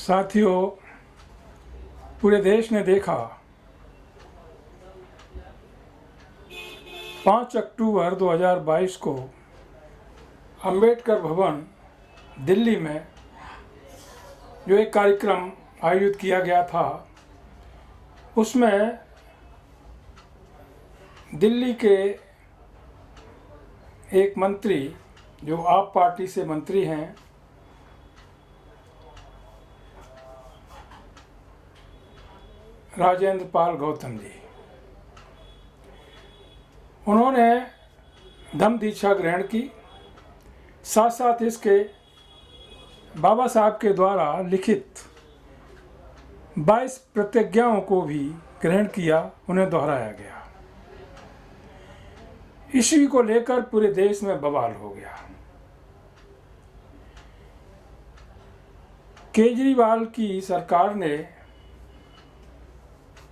साथियों, पूरे देश ने देखा 5 अक्टूबर 2022 को अंबेडकर भवन दिल्ली में जो एक कार्यक्रम आयोजित किया गया था, उसमें दिल्ली के एक मंत्री जो आप पार्टी से मंत्री हैं, राजेंद्र पाल गौतम जी, उन्होंने धम्म दीक्षा ग्रहण की। साथ साथ इसके बाबा साहब के द्वारा लिखित 22 प्रतिज्ञाओं को भी ग्रहण किया, उन्हें दोहराया गया। इसी को लेकर पूरे देश में बवाल हो गया। केजरीवाल की सरकार ने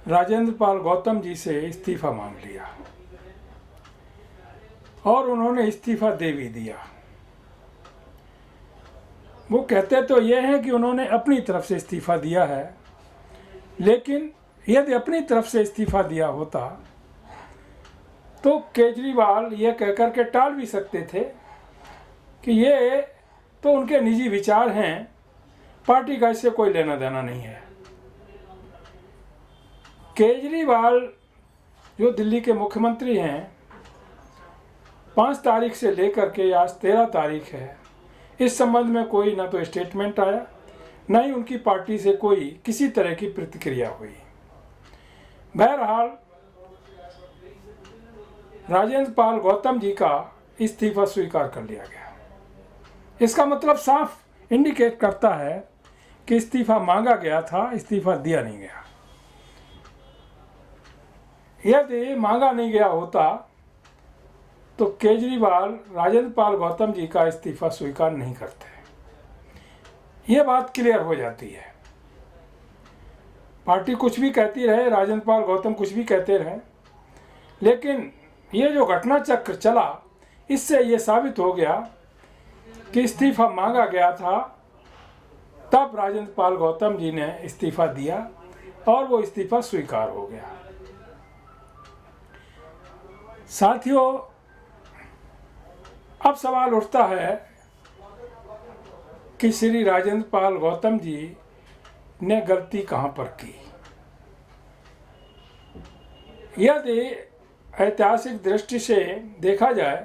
राजेंद्र पाल गौतम जी से इस्तीफा मांग लिया और उन्होंने इस्तीफा दे भी दिया। वो कहते तो ये हैं कि उन्होंने अपनी तरफ से इस्तीफा दिया है, लेकिन यदि अपनी तरफ से इस्तीफा दिया होता तो केजरीवाल ये कहकर के टाल भी सकते थे कि ये तो उनके निजी विचार हैं, पार्टी का इससे कोई लेना देना नहीं है। केजरीवाल जो दिल्ली के मुख्यमंत्री हैं, 5 तारीख से लेकर के आज 13 तारीख है, इस संबंध में कोई ना तो स्टेटमेंट आया, ना ही उनकी पार्टी से कोई किसी तरह की प्रतिक्रिया हुई। बहरहाल राजेंद्र पाल गौतम जी का इस्तीफा स्वीकार कर लिया गया। इसका मतलब साफ इंडिकेट करता है कि इस्तीफा मांगा गया था, इस्तीफा दिया नहीं गया। यदि मांगा नहीं गया होता तो केजरीवाल राजेंद्र पाल गौतम जी का इस्तीफा स्वीकार नहीं करते। ये बात क्लियर हो जाती है। पार्टी कुछ भी कहती रहे, राजेंद्र पाल गौतम कुछ भी कहते रहे, लेकिन ये जो घटना चक्र चला, इससे ये साबित हो गया कि इस्तीफा मांगा गया था, तब राजेंद्र पाल गौतम जी ने इस्तीफा दिया और वो इस्तीफा स्वीकार हो गया। साथियों, अब सवाल उठता है कि श्री राजेंद्र पाल गौतम जी ने गलती कहां पर की। यदि ऐतिहासिक दृष्टि से देखा जाए,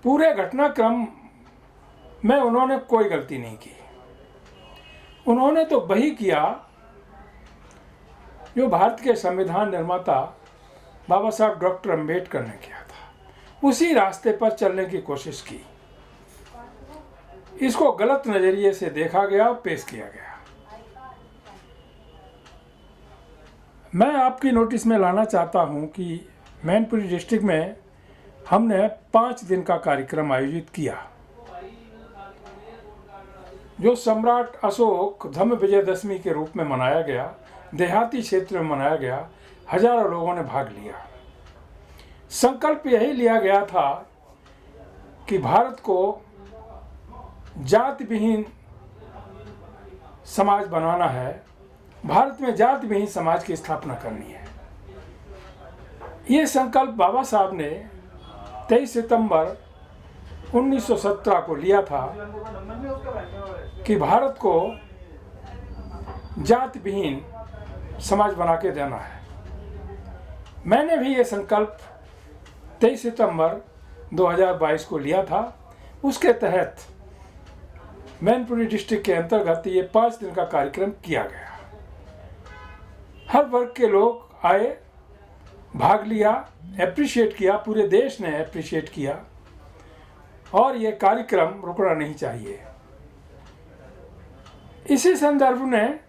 पूरे घटनाक्रम में उन्होंने कोई गलती नहीं की। उन्होंने तो वही किया जो भारत के संविधान निर्माता बाबा साहब डॉक्टर अंबेडकर ने किया था। उसी रास्ते पर चलने की कोशिश की। इसको गलत नजरिए से देखा गया, पेश किया गया। मैं आपकी नोटिस में लाना चाहता हूं कि मैनपुरी डिस्ट्रिक्ट में हमने 5 दिन का कार्यक्रम आयोजित किया, जो सम्राट अशोक धम्म विजयदशमी के रूप में मनाया गया। देहाती क्षेत्र में मनाया गया। हजारों लोगों ने भाग लिया। संकल्प यही लिया गया था कि भारत को जाति विहीन समाज बनाना है, भारत में जाति विहीन समाज की स्थापना करनी है। ये संकल्प बाबा साहब ने 23 सितंबर 1917 को लिया था कि भारत को जाति विहीन समाज बना के देना है। मैंने भी ये संकल्प 23 सितंबर 2022 को लिया था। उसके तहत मैनपुरी डिस्ट्रिक्ट के अंतर्गत ये 5 दिन का कार्यक्रम किया गया। हर वर्ग के लोग आए, भाग लिया, एप्रिशिएट किया, पूरे देश ने एप्रिशिएट किया, और ये कार्यक्रम रुकना नहीं चाहिए। इसी संदर्भ में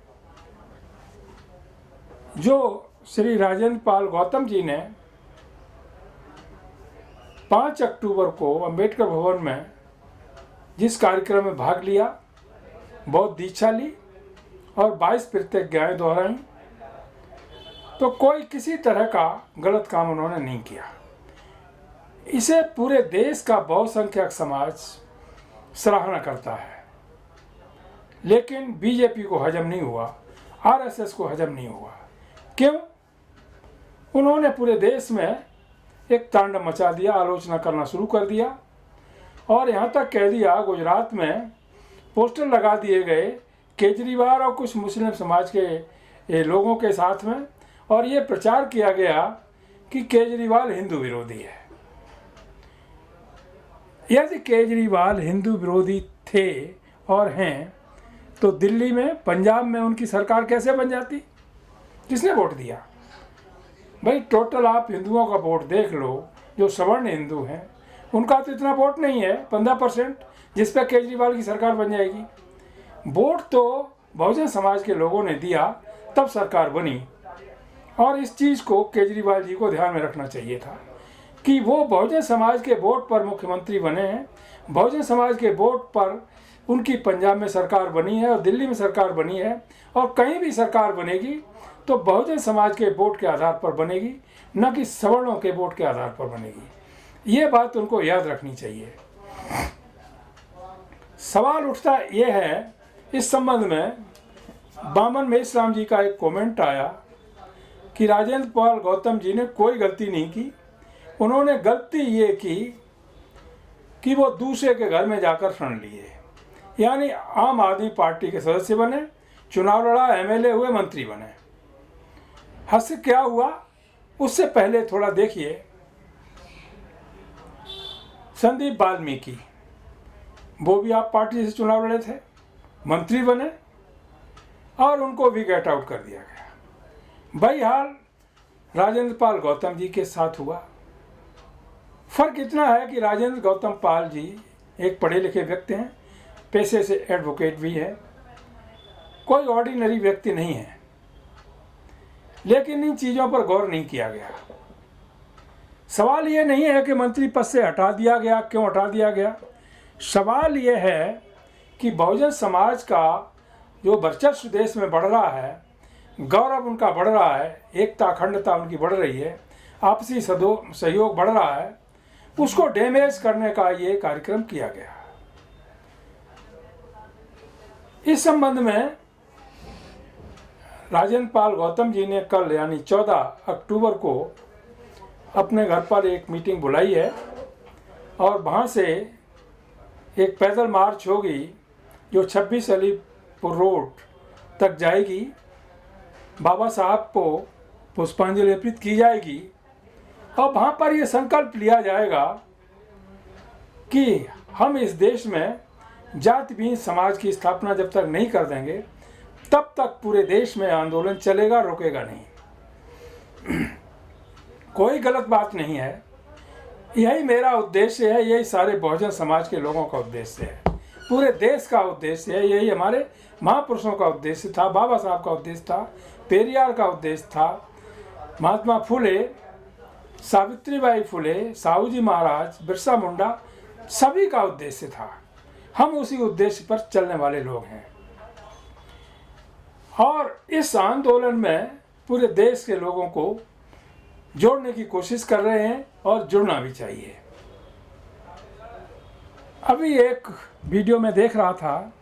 जो श्री राजेंद्र पाल गौतम जी ने 5 अक्टूबर को अंबेडकर भवन में जिस कार्यक्रम में भाग लिया, बौद्ध दीक्षा ली और 22 प्रतिज्ञाएं दोहराई, तो कोई किसी तरह का गलत काम उन्होंने नहीं किया। इसे पूरे देश का बहुसंख्यक समाज सराहना करता है। लेकिन बीजेपी को हजम नहीं हुआ, आरएसएस को हजम नहीं हुआ। क्यों? उन्होंने पूरे देश में एक तांडव मचा दिया, आलोचना करना शुरू कर दिया और यहाँ तक कह दिया, गुजरात में पोस्टर लगा दिए गए केजरीवाल और कुछ मुस्लिम समाज के लोगों के साथ में, और ये प्रचार किया गया कि केजरीवाल हिंदू विरोधी है। यदि केजरीवाल हिंदू विरोधी थे और हैं तो दिल्ली में, पंजाब में उनकी सरकार कैसे बन जाती? किसने वोट दिया? भाई टोटल आप हिंदुओं का वोट देख लो, जो सवर्ण हिंदू हैं उनका तो इतना वोट नहीं है, 15%, जिस पर केजरीवाल की सरकार बन जाएगी। वोट तो बहुजन समाज के लोगों ने दिया, तब सरकार बनी। और इस चीज़ को केजरीवाल जी को ध्यान में रखना चाहिए था कि वो बहुजन समाज के वोट पर मुख्यमंत्री बने हैं, बहुजन समाज के वोट पर उनकी पंजाब में सरकार बनी है और दिल्ली में सरकार बनी है, और कहीं भी सरकार बनेगी तो बहुजन समाज के वोट के आधार पर बनेगी, न कि सवर्णों के वोट के आधार पर बनेगी। ये बात उनको याद रखनी चाहिए। सवाल उठता ये है इस संबंध में, बामन मेश्राम जी का एक कमेंट आया कि राजेंद्र पाल गौतम जी ने कोई गलती नहीं की। उन्होंने गलती ये की कि वो दूसरे के घर में जाकर शरण लिए, यानी आम आदमी पार्टी के सदस्य बने, चुनाव लड़ा, एमएलए हुए, मंत्री बने। हद क्या हुआ? उससे पहले थोड़ा देखिए, संदीप वाल्मीकि, वो भी आप पार्टी से चुनाव लड़े थे, मंत्री बने और उनको भी गेट आउट कर दिया गया। भाई हाल राजेंद्र पाल गौतम जी के साथ हुआ। फर्क इतना है कि राजेंद्र गौतम पाल जी एक पढ़े लिखे व्यक्ति हैं, पेशे से एडवोकेट भी हैं, कोई ऑर्डिनरी व्यक्ति नहीं है। लेकिन इन चीज़ों पर गौर नहीं किया गया। सवाल ये नहीं है कि मंत्री पद से हटा दिया गया, क्यों हटा दिया गया। सवाल ये है कि बहुजन समाज का जो वर्चस्व देश में बढ़ रहा है, गौरव उनका बढ़ रहा है, एकता अखंडता उनकी बढ़ रही है, आपसी सहयोग बढ़ रहा है, उसको डैमेज करने का ये कार्यक्रम किया गया। इस संबंध में राजेंद्र पाल गौतम जी ने कल यानी 14 अक्टूबर को अपने घर पर एक मीटिंग बुलाई है और वहाँ से एक पैदल मार्च होगी जो 26 अलीपुर रोड तक जाएगी। बाबा साहब को पुष्पांजलि अर्पित की जाएगी और वहाँ पर ये संकल्प लिया जाएगा कि हम इस देश में जाति विहीन समाज की स्थापना जब तक नहीं कर देंगे तब तक पूरे देश में आंदोलन चलेगा, रुकेगा नहीं। कोई गलत बात नहीं है, यही मेरा उद्देश्य है, यही सारे बहुजन समाज के लोगों का उद्देश्य है, पूरे देश का उद्देश्य है, यही हमारे महापुरुषों का उद्देश्य था, बाबा साहब का उद्देश्य था, पेरियार का उद्देश्य था, महात्मा फुले, सावित्रीबाई फुले, साहूजी महाराज, बिरसा मुंडा, सभी का उद्देश्य था। हम उसी उद्देश्य पर चलने वाले लोग हैं और इस आंदोलन में पूरे देश के लोगों को जोड़ने की कोशिश कर रहे हैं और जुड़ना भी चाहिए। अभी एक वीडियो में देख रहा था,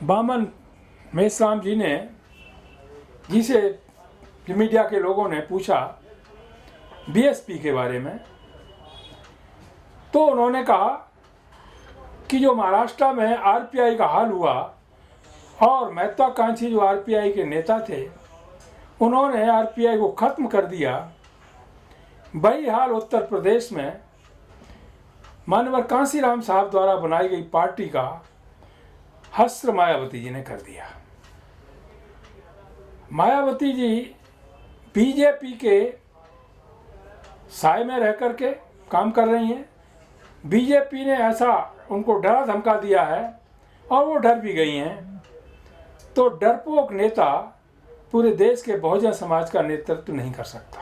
बामन मेश्राम जी ने, जिसे मीडिया के लोगों ने पूछा बीएसपी के बारे में, तो उन्होंने कहा कि जो महाराष्ट्र में आरपीआई का हाल हुआ और महत्वाकांक्षी जो आरपीआई के नेता थे उन्होंने आरपीआई को खत्म कर दिया, वही हाल उत्तर प्रदेश में मानवर कांसीराम साहब द्वारा बनाई गई पार्टी का हस्त्र मायावती जी ने कर दिया। मायावती जी बीजेपी के साए में रह कर के काम कर रही हैं। बीजेपी ने ऐसा उनको डरा धमका दिया है और वो डर भी गई हैं। तो डरपोक नेता पूरे देश के बहुजन समाज का नेतृत्व नहीं कर सकता।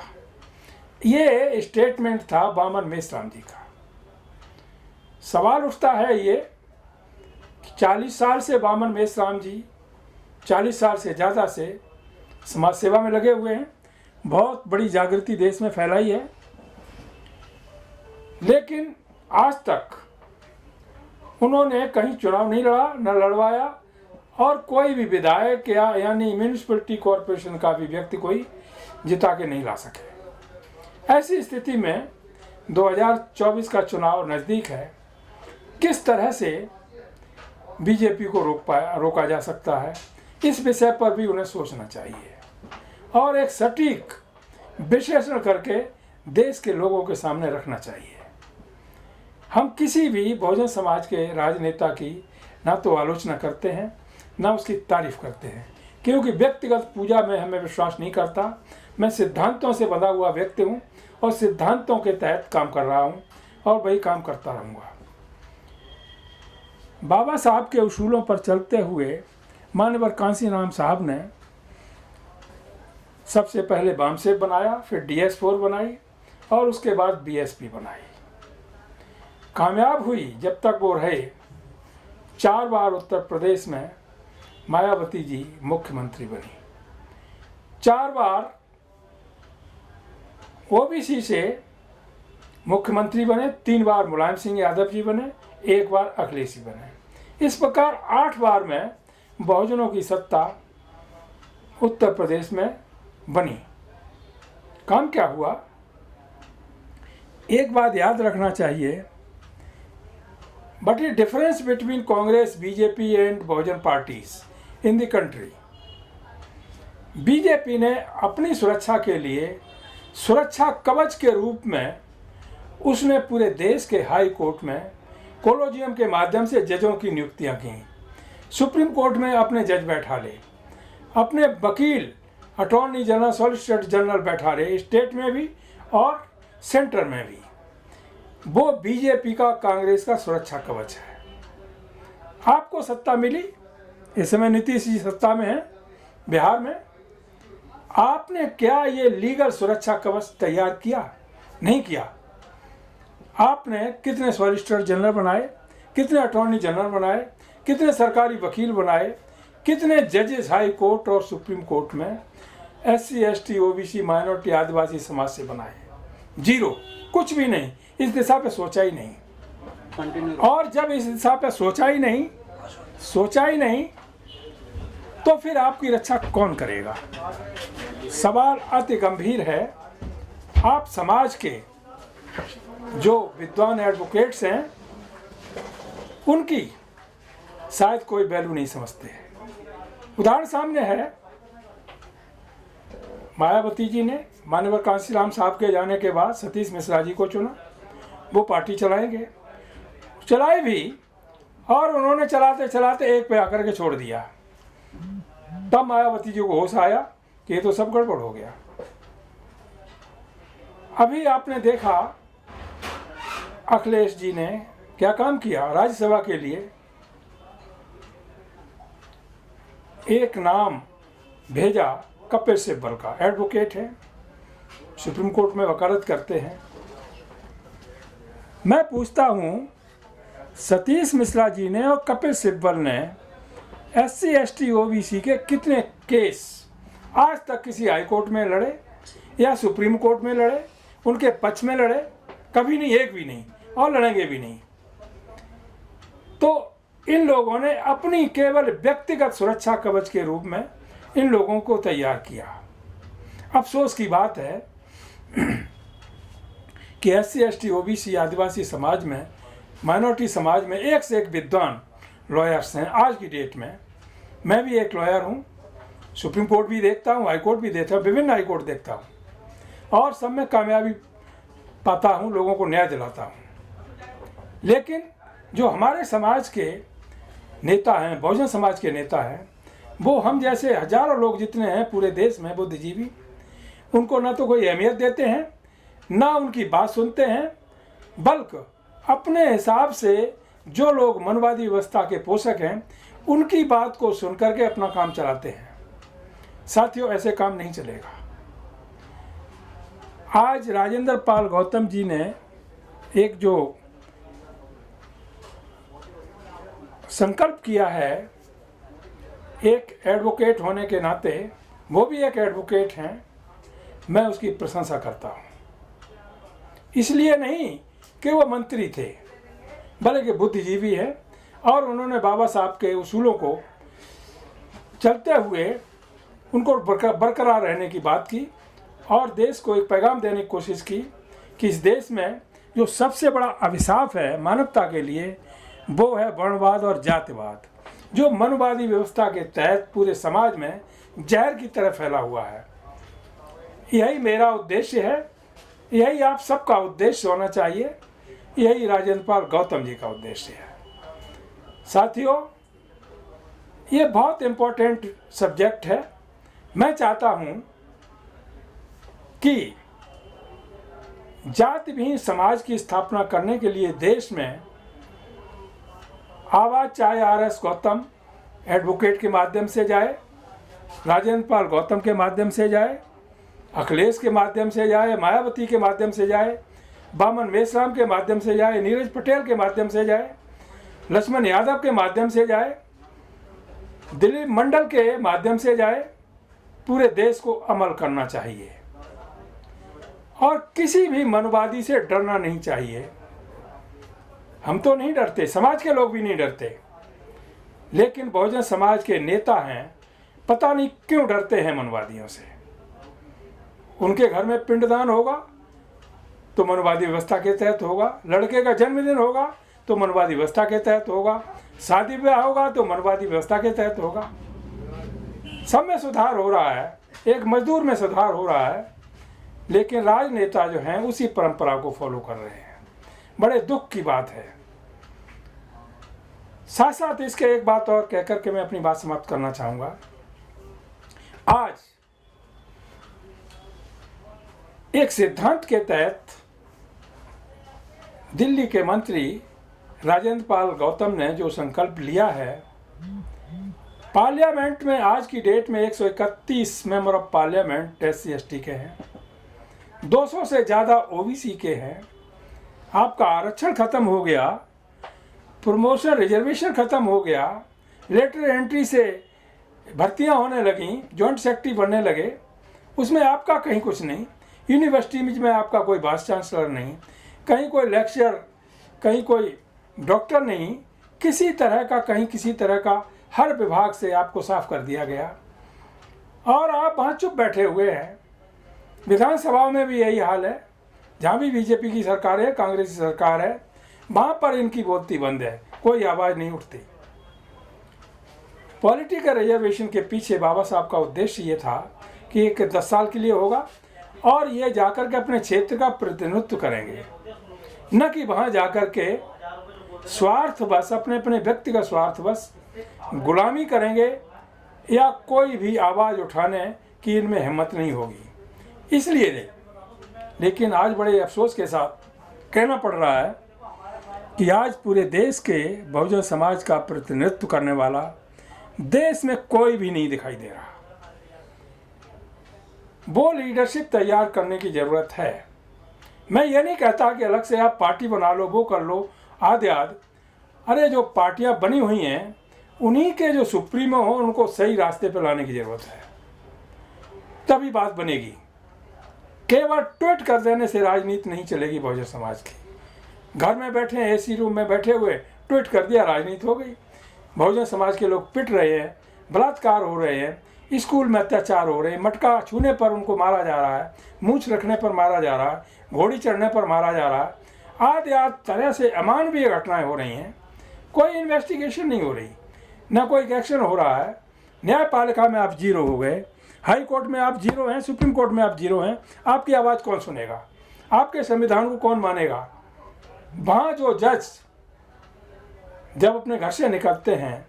ये स्टेटमेंट था बामन मेश्राम जी का। सवाल उठता है ये कि 40 साल से बामन मेश्राम जी 40 साल से ज़्यादा से समाज सेवा में लगे हुए हैं, बहुत बड़ी जागृति देश में फैलाई है, लेकिन आज तक उन्होंने कहीं चुनाव नहीं लड़ा, न लड़वाया, और कोई भी विधायक या यानी म्यूनिसिपलिटी कॉरपोरेशन का भी व्यक्ति कोई जिता के नहीं ला सके। ऐसी स्थिति में 2024 का चुनाव नज़दीक है, किस तरह से बीजेपी को रोका जा सकता है, इस विषय पर भी उन्हें सोचना चाहिए और एक सटीक विश्लेषण करके देश के लोगों के सामने रखना चाहिए। हम किसी भी बहुजन समाज के राजनेता की ना तो आलोचना करते हैं ना उसकी तारीफ करते हैं, क्योंकि व्यक्तिगत पूजा में हमें विश्वास नहीं करता। मैं सिद्धांतों से बंधा हुआ व्यक्ति हूँ और सिद्धांतों के तहत काम कर रहा हूँ और वही काम करता रहूँगा। बाबा साहब के उसूलों पर चलते हुए मानवर कांसीराम साहब ने सबसे पहले बामसेफ बनाया, फिर DS4 बनाई और उसके बाद BSP बनाई। कामयाब हुई जब तक वो रहे। 4 बार उत्तर प्रदेश में मायावती जी मुख्यमंत्री बनी, 4 बार OBC से मुख्यमंत्री बने, 3 बार मुलायम सिंह यादव जी बने, 1 बार अखिलेश जी बने। इस प्रकार 8 बार में बहुजनों की सत्ता उत्तर प्रदेश में बनी। काम क्या हुआ? एक बात याद रखना चाहिए, but A difference between Congress, BJP and Bahujan parties in the country. BJP ने अपनी सुरक्षा के लिए सुरक्षा कवच के रूप में उसने पूरे देश के हाई कोर्ट में कोलोजियम के माध्यम से जजों की नियुक्तियां की, सुप्रीम कोर्ट में अपने जज बैठा ले, अपने वकील अटॉर्नी जनरल, सॉलिसिटर जनरल बैठा ले, स्टेट में भी और सेंटर में भी। वो बीजेपी का, कांग्रेस का सुरक्षा कवच है। आपको सत्ता मिली, इस समय नीतीश जी सत्ता में है बिहार में। आपने क्या ये लीगल सुरक्षा कवच तैयार किया? नहीं किया। आपने कितने सॉलिसिटर जनरल बनाए, कितने अटॉर्नी जनरल बनाए, कितने सरकारी वकील बनाए, कितने जजेस हाई कोर्ट और सुप्रीम कोर्ट में SC, ST, OBC, माइनॉरिटी, आदिवासी समाज से बनाए? 0, कुछ भी नहीं। इस दिशा पे सोचा ही नहीं। और जब इस दिशा पे सोचा ही नहीं तो फिर आपकी रक्षा कौन करेगा? सवाल अति गंभीर है। आप समाज के जो विद्वान एडवोकेट्स हैं उनकी शायद कोई वैल्यू नहीं समझते हैं। उदाहरण सामने है, मायावती जी ने मानवर कांसीराम साहब के जाने के बाद सतीश मिश्रा जी को चुना। वो पार्टी चलाएंगे, चलाई भी, और उन्होंने चलाते चलाते एक पे आकर के छोड़ दिया। तब मायावती जी को होश आया कि ये तो सब गड़बड़ हो गया। अभी आपने देखा अखिलेश जी ने क्या काम किया। राज्यसभा के लिए एक नाम भेजा, कपिल सिब्बल का, एडवोकेट है, सुप्रीम कोर्ट में वकालत करते हैं। मैं पूछता हूं, सतीश मिश्रा जी ने और कपिल सिब्बल ने SC, ST, OBC के कितने केस आज तक किसी हाई कोर्ट में लड़े या सुप्रीम कोर्ट में लड़े, उनके पक्ष में लड़े? कभी नहीं, एक भी नहीं, और लड़ेंगे भी नहीं। तो इन लोगों ने अपनी केवल व्यक्तिगत सुरक्षा कवच के रूप में इन लोगों को तैयार किया। अफसोस की बात है कि SC, ST, OBC, आदिवासी समाज में, माइनॉरिटी समाज में एक से एक विद्वान लॉयर्स हैं आज की डेट में। मैं भी एक लॉयर हूँ, सुप्रीम कोर्ट भी देखता हूँ, हाई कोर्ट भी देखता हूँ, विभिन्न हाई कोर्ट देखता हूँ, और सब में कामयाबी पाता हूँ, लोगों को न्याय दिलाता हूँ। लेकिन जो हमारे समाज के नेता हैं, बहुजन समाज के नेता हैं, वो हम जैसे हजारों लोग जितने हैं पूरे देश में बुद्धिजीवी, उनको ना तो कोई अहमियत देते हैं, ना उनकी बात सुनते हैं, बल्कि अपने हिसाब से जो लोग मनवादी व्यवस्था के पोषक हैं उनकी बात को सुनकर के अपना काम चलाते हैं। साथियों, ऐसे काम नहीं चलेगा। आज राजेंद्र पाल गौतम जी ने एक जो संकल्प किया है, एक एडवोकेट होने के नाते, वो भी एक एडवोकेट हैं, मैं उसकी प्रशंसा करता हूँ। इसलिए नहीं कि वो मंत्री थे, बल्कि बुद्धिजीवी है और उन्होंने बाबा साहब के उसूलों को चलते हुए उनको बरकरार रहने की बात की और देश को एक पैगाम देने की कोशिश की कि इस देश में जो सबसे बड़ा अभिशाप है मानवता के लिए वो है वर्णवाद और जातिवाद, जो मनवादी व्यवस्था के तहत पूरे समाज में जहर की तरह फैला हुआ है। यही मेरा उद्देश्य है, यही आप सबका उद्देश्य होना चाहिए, यही राजेंद्र पाल गौतम जी का उद्देश्य है। साथियों, ये बहुत इम्पोर्टेंट सब्जेक्ट है। मैं चाहता हूँ कि जाति विहीन समाज की स्थापना करने के लिए देश में आवाज़ चाहे आर.एस. गौतम एडवोकेट के माध्यम से जाए, राजेंद्र पाल गौतम के माध्यम से जाए, अखिलेश के माध्यम से जाए, मायावती के माध्यम से जाए, बामन मेश्राम के माध्यम से जाए, नीरज पटेल के माध्यम से जाए, लक्ष्मण यादव के माध्यम से जाए, दिलीप मंडल के माध्यम से जाए, पूरे देश को अमल करना चाहिए और किसी भी मनवादी से डरना नहीं चाहिए। हम तो नहीं डरते, समाज के लोग भी नहीं डरते, लेकिन बहुजन समाज के नेता हैं, पता नहीं क्यों डरते हैं मनवादियों से। उनके घर में पिंडदान होगा तो मनवादी व्यवस्था के तहत होगा, लड़के का जन्मदिन होगा तो मनवादी व्यवस्था के तहत होगा, शादी ब्याह होगा तो मनवादी व्यवस्था के तहत होगा। सब में सुधार हो रहा है, एक मजदूर में सुधार हो रहा है, लेकिन राजनेता जो हैं उसी परंपरा को फॉलो कर रहे हैं। बड़े दुख की बात है। साथ साथ इसके एक बात और कहकर के मैं अपनी बात समाप्त करना चाहूँगा। आज एक सिद्धांत के तहत दिल्ली के मंत्री राजेंद्र पाल गौतम ने जो संकल्प लिया है, पार्लियामेंट में आज की डेट में 131 मेंबर ऑफ पार्लियामेंट SC/ST के हैं, 200 से ज़्यादा OBC के हैं। आपका आरक्षण खत्म हो गया, प्रमोशन रिजर्वेशन खत्म हो गया, लेटर एंट्री से भर्तियां होने लगीं, जॉइंट सेक्रेटरी बनने लगे, उसमें आपका कहीं कुछ नहीं। यूनिवर्सिटी में आपका कोई वाइस चांसलर नहीं, कहीं कोई लेक्चर, कहीं कोई डॉक्टर नहीं, किसी तरह का कहीं किसी तरह का हर विभाग से आपको साफ कर दिया गया और आप वहाँ चुप बैठे हुए हैं। विधानसभा में भी यही हाल है, जहाँ भी बीजेपी की सरकार है, कांग्रेस की सरकार है, वहाँ पर इनकी बोलती बंद है, कोई आवाज़ नहीं उठती। पॉलिटिकल रिजर्वेशन के पीछे बाबा साहब का उद्देश्य ये था कि एक 10 साल के लिए होगा और ये जाकर के अपने क्षेत्र का प्रतिनिधित्व करेंगे, न कि वहाँ जाकर के स्वार्थ बस अपने अपने व्यक्तिगत स्वार्थ बस गुलामी करेंगे या कोई भी आवाज़ उठाने की इनमें हिम्मत नहीं होगी। इसलिए लेकिन आज बड़े अफसोस के साथ कहना पड़ रहा है कि आज पूरे देश के बहुजन समाज का प्रतिनिधित्व करने वाला देश में कोई भी नहीं दिखाई दे रहा। वो लीडरशिप तैयार करने की ज़रूरत है। मैं ये नहीं कहता कि अलग से आप पार्टी बना लो, वो कर लो, आदि। अरे जो पार्टियां बनी हुई हैं उन्हीं के जो सुप्रीमो हो उनको सही रास्ते पर लाने की ज़रूरत है, तभी बात बनेगी। केवल ट्वीट कर देने से राजनीति नहीं चलेगी बहुजन समाज की। घर में बैठे हैं, AC रूम में बैठे हुए ट्वीट कर दिया, राजनीति हो गई। बहुजन समाज के लोग पिट रहे हैं, बलात्कार हो रहे हैं, स्कूल में अत्याचार हो रहे हैं, मटका छूने पर उनको मारा जा रहा है, मूंछ रखने पर मारा जा रहा है, घोड़ी चढ़ने पर मारा जा रहा है, आदि तरह से अमानवीय घटनाएं हो रही हैं। कोई इन्वेस्टिगेशन नहीं हो रही, ना कोई एक्शन हो रहा है। न्यायपालिका में आप जीरो हो गए, हाई कोर्ट में आप जीरो हैं, सुप्रीम कोर्ट में आप जीरो हैं। आपकी आवाज़ कौन सुनेगा? आपके संविधान को कौन मानेगा? वहाँ जो जज जब अपने घर से निकलते हैं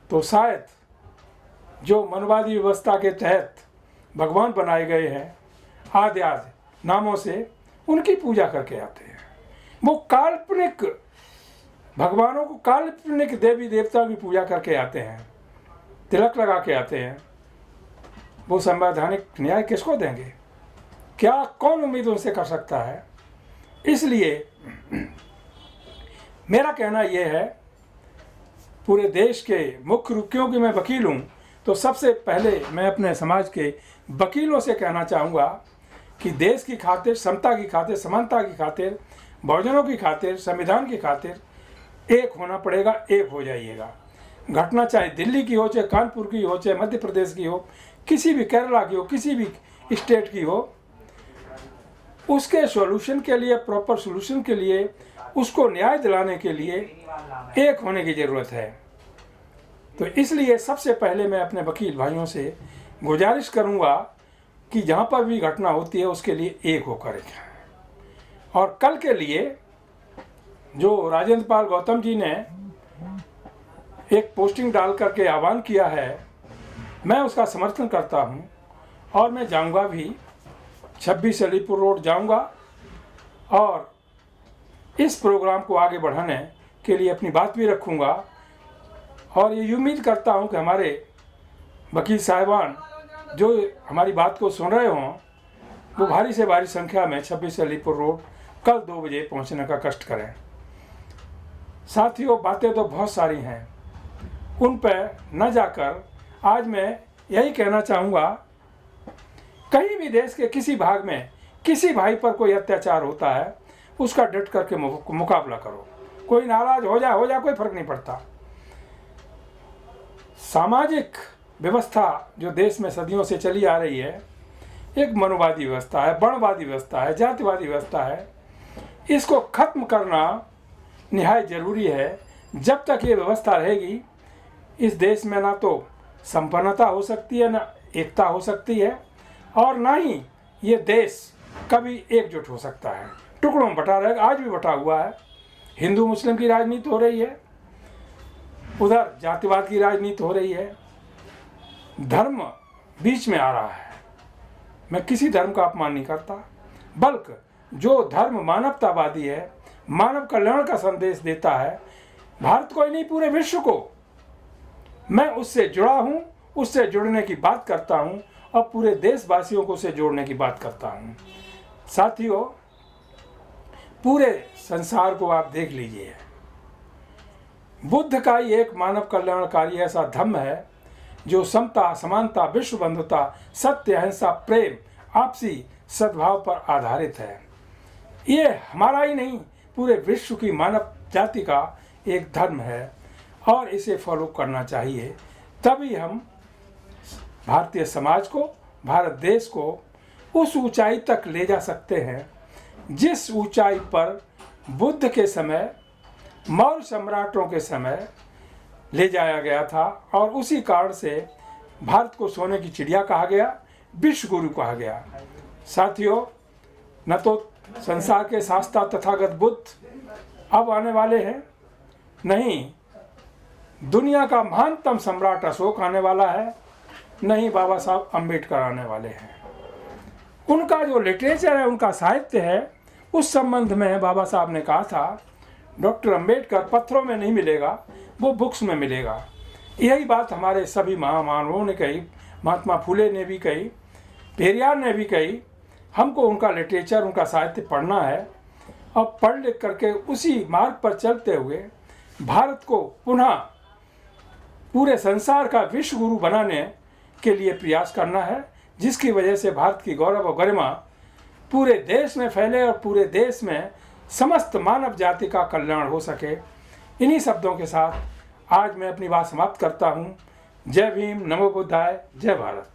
तो शायद जो मनवादी व्यवस्था के तहत भगवान बनाए गए हैं आदि नामों से, उनकी पूजा करके आते हैं। वो काल्पनिक भगवानों को, काल्पनिक देवी देवताओं की पूजा करके आते हैं, तिलक लगा के आते हैं। वो संवैधानिक न्याय किसको देंगे? क्या कौन उम्मीद उनसे कर सकता है? इसलिए मेरा कहना यह है, पूरे देश के मुख्य रूप, क्योंकि मैं वकील हूँ, तो सबसे पहले मैं अपने समाज के वकीलों से कहना चाहूँगा कि देश की खातिर, समता की खातिर, समानता की खातिर, बहुजनों की खातिर, संविधान की खातिर एक होना पड़ेगा। एक हो जाइएगा। घटना चाहे दिल्ली की हो, चाहे कानपुर की हो, चाहे मध्य प्रदेश की हो, किसी भी केरला की हो, किसी भी स्टेट की हो, उसके सॉल्यूशन के लिए, प्रॉपर सॉल्यूशन के लिए, उसको न्याय दिलाने के लिए एक होने की ज़रूरत है। तो इसलिए सबसे पहले मैं अपने वकील भाइयों से गुजारिश करूंगा कि जहाँ पर भी घटना होती है उसके लिए एक होकर के। और कल के लिए जो राजेंद्र पाल गौतम जी ने एक पोस्टिंग डाल करके आह्वान किया है, मैं उसका समर्थन करता हूं और मैं जाऊंगा भी, 26 अलीपुर रोड जाऊंगा और इस प्रोग्राम को आगे बढ़ाने के लिए अपनी बात भी रखूंगा। और ये उम्मीद करता हूं कि हमारे वकील साहिबान जो हमारी बात को सुन रहे हों वो भारी से भारी संख्या में 26 अलीपुर रोड कल 2 बजे पहुंचने का कष्ट करें। साथियों, बातें तो बहुत सारी हैं, उन पर न जाकर आज मैं यही कहना चाहूँगा, कहीं भी देश के किसी भाग में किसी भाई पर कोई अत्याचार होता है, उसका डट करके मुकाबला करो। कोई नाराज हो जाए कोई फर्क नहीं पड़ता। सामाजिक व्यवस्था जो देश में सदियों से चली आ रही है, एक मनुवादी व्यवस्था है, वर्णवादी व्यवस्था है, जातिवादी व्यवस्था है। इसको खत्म करना निहायत ज़रूरी है। जब तक ये व्यवस्था रहेगी इस देश में ना तो संपन्नता हो सकती है, ना एकता हो सकती है, और ना ही ये देश कभी एकजुट हो सकता है। टुकड़ों में बटा रहेगा। आज भी बटा हुआ है। हिंदू मुस्लिम की राजनीति हो रही है, उधर जातिवाद की राजनीति हो रही है, धर्म बीच में आ रहा है। मैं किसी धर्म का अपमान नहीं करता, बल्कि जो धर्म मानवतावादी है, मानव कल्याण का संदेश देता है, भारत को ही नहीं पूरे विश्व को, मैं उससे जुड़ा हूँ, उससे जुड़ने की बात करता हूँ और पूरे देशवासियों को उससे जोड़ने की बात करता हूँ। साथियों, पूरे संसार को आप देख लीजिए, बुद्ध का ही एक मानव कल्याणकारी ऐसा धर्म है जो समता, समानता, विश्व बंधुता, सत्य, अहिंसा, प्रेम, आपसी सद्भाव पर आधारित है। ये हमारा ही नहीं, पूरे विश्व की मानव जाति का एक धर्म है और इसे फॉलो करना चाहिए। तभी हम भारतीय समाज को, भारत देश को उस ऊंचाई तक ले जा सकते हैं जिस ऊंचाई पर बुद्ध के समय, मौर्य सम्राटों के समय ले जाया गया था। और उसी कारण से भारत को सोने की चिड़िया कहा गया, विश्व गुरु कहा गया। साथियों, न तो संसार के शास्ता तथागत बुद्ध अब आने वाले हैं, नहीं दुनिया का महानतम सम्राट अशोक आने वाला है, नहीं बाबा साहब अम्बेडकर आने वाले हैं। उनका जो लिटरेचर है, उनका साहित्य है, उस संबंध में बाबा साहब ने कहा था, डॉक्टर अम्बेडकर पत्थरों में नहीं मिलेगा, वो बुक्स में मिलेगा। यही बात हमारे सभी महामानवों ने कही, महात्मा फुले ने भी कही, पेरियार ने भी कही। हमको उनका लिटरेचर, उनका साहित्य पढ़ना है और पढ़ लिख करके उसी मार्ग पर चलते हुए भारत को पुनः पूरे संसार का विश्व गुरु बनाने के लिए प्रयास करना है, जिसकी वजह से भारत की गौरव और गरिमा पूरे देश में फैले और पूरे देश में समस्त मानव जाति का कल्याण हो सके। इन्हीं शब्दों के साथ आज मैं अपनी बात समाप्त करता हूँ। जय भीम, नमो बुद्धाय, जय भारत।